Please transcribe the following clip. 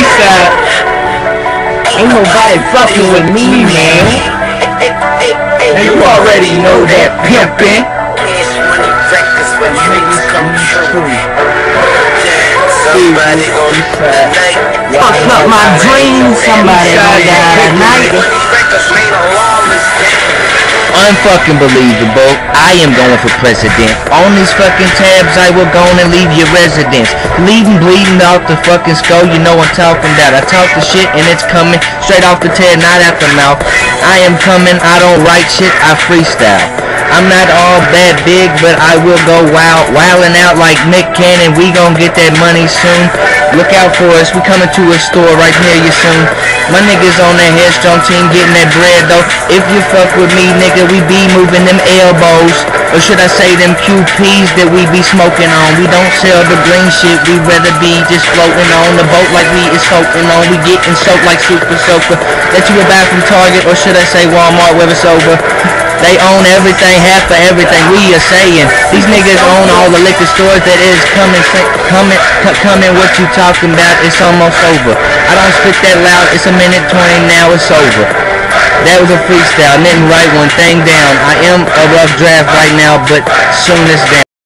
freestyle. Ain't nobody fucking with me, man. And you already know that pimpin'. Somebody gonna Fuck up my dreams, somebody gonna die tonight. Unfucking believable, I am going for president. On these fucking tabs, I will go and leave your residence. Bleeding out the fucking skull, you know I'm talking about. I talk the shit and it's coming straight off the tab, not out the mouth. I am coming, I don't write shit, I freestyle. I'm not all that big, but I will go wildin' out like Nick Cannon. We gon' get that money soon. Look out for us, we coming to a store right near you soon. My niggas on that headstrong team getting that bread though. If you fuck with me, nigga, we be moving them elbows. Or should I say them QPs that we be smoking on. We don't sell the green shit, we rather be just floating on the boat like we is soaking on. We getting soaked like Super Soaker. That you buy from Target, or should I say Walmart, where it's over. They own everything, half of everything we are saying. These niggas own all the liquor stores that is coming. What you talking about? It's almost over. I don't spit that loud. It's a minute 20 now. It's over. That was a freestyle. Didn't write one thing down. I am a rough draft right now, but soon as down.